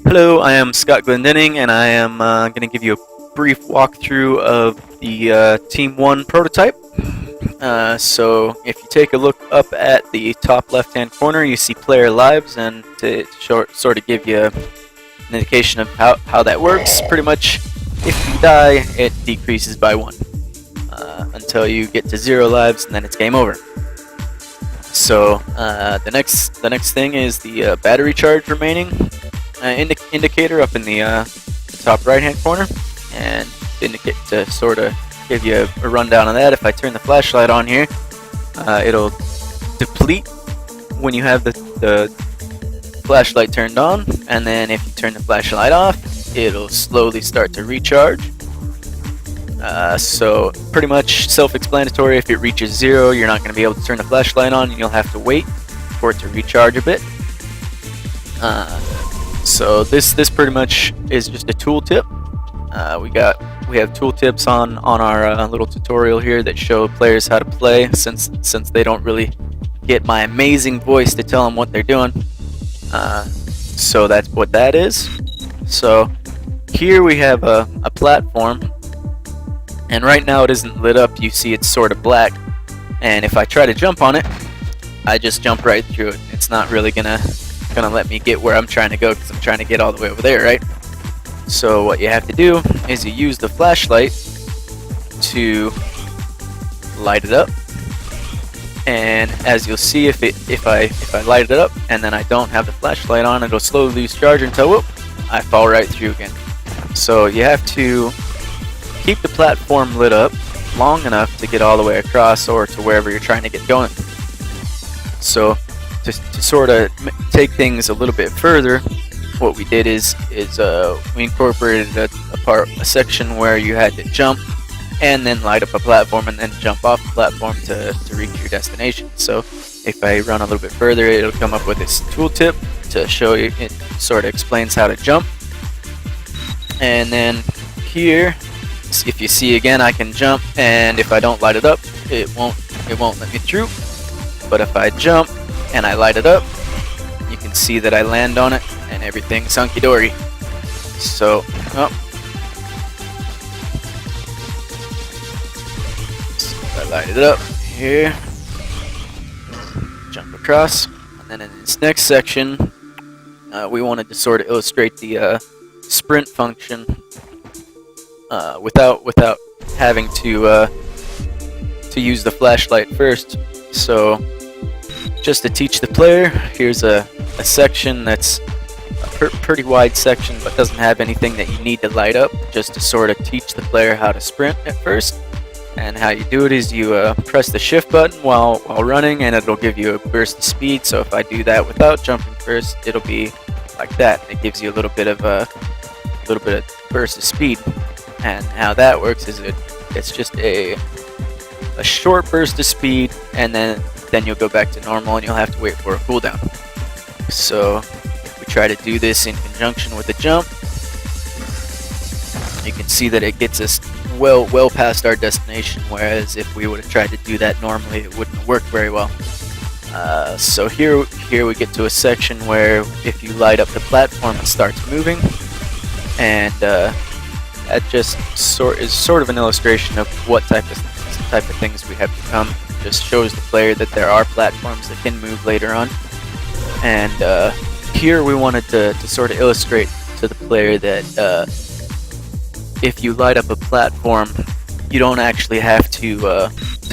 Hello, I am Scott Glendinning, and I am going to give you a brief walkthrough of the Team 1 prototype. So if you take a look up at the top left-hand corner, you see player lives, and to sort of give you an indication of how that works, pretty much if you die, it decreases by 1 until you get to 0 lives, and then it's game over. So the next thing is the battery charge remaining indicator up in the top right hand corner, and indicate to sort of give you a rundown of that. If I turn the flashlight on here, it'll deplete when you have the flashlight turned on, and then if you turn the flashlight off, it'll slowly start to recharge. So pretty much self-explanatory. If it reaches 0, you're not going to be able to turn the flashlight on, and you'll have to wait for it to recharge a bit. So this pretty much is just a tooltip. We have tooltips on our little tutorial here that show players how to play, since they don't really get my amazing voice to tell them what they're doing. So that's what that is. So here we have a platform, and right now it isn't lit up. You see it's sort of black, and if I try to jump on it, I just jump right through it. It's not really gonna let me get where I'm trying to go, because I'm trying to get all the way over there, right? So what you have to do is you use the flashlight to light it up, and as you'll see, if I light it up and then I don't have the flashlight on, it'll slowly lose charge until whoop, I fall right through again. So you have to keep the platform lit up long enough to get all the way across or to wherever you're trying to get going. So to sort of take things a little bit further, what we did is we incorporated a section where you had to jump and then light up a platform and then jump off the platform to reach your destination. So if I run a little bit further, it'll come up with this tooltip to show you. It sort of explains how to jump. And then here, if you see again, I can jump, and if I don't light it up, it won't let me through. But if I jump and I light it up, you can see that I land on it and everything's hunky-dory. So, I light it up here, jump across, and then in this next section, we wanted to sort of illustrate the sprint function without having to use the flashlight first. So just to teach the player, here's a section that's a pretty wide section, but doesn't have anything that you need to light up, just to sort of teach the player how to sprint at first. And how you do it is you press the shift button while running, and it'll give you a burst of speed. So if I do that without jumping first, it'll be like that. It gives you a little bit of burst of speed. And how that works is it's just a short burst of speed, and then you'll go back to normal, and you'll have to wait for a cooldown. So if we try to do this in conjunction with the jump, you can see that it gets us well past our destination, whereas if we would have tried to do that normally, it wouldn't work very well. So here we get to a section where if you light up the platform, it starts moving, and that just is sort of an illustration of what type of things we have become. Just shows the player that there are platforms that can move later on. And here we wanted to sort of illustrate to the player that if you light up a platform, you don't actually have to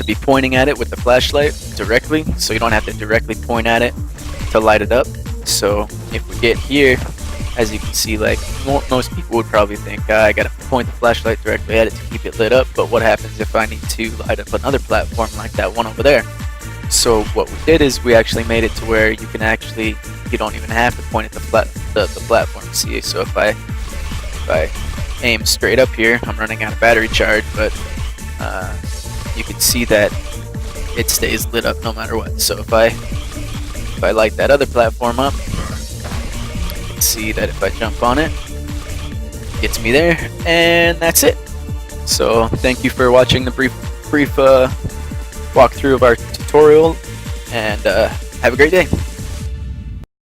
be pointing at it with the flashlight directly. So you don't have to directly point at it to light it up. So if we get here, as you can see, like most people would probably think, I gotta point the flashlight directly at it to keep it lit up, but what happens if I need to light up another platform like that one over there? So what we did is we actually made it to where you don't even have to point at the platform. See, so if I aim straight up here, I'm running out of battery charge, but you can see that it stays lit up no matter what. So if I light that other platform up, see that if I jump on it, it gets me there, and that's it. So thank you for watching the brief walkthrough of our tutorial, and have a great day.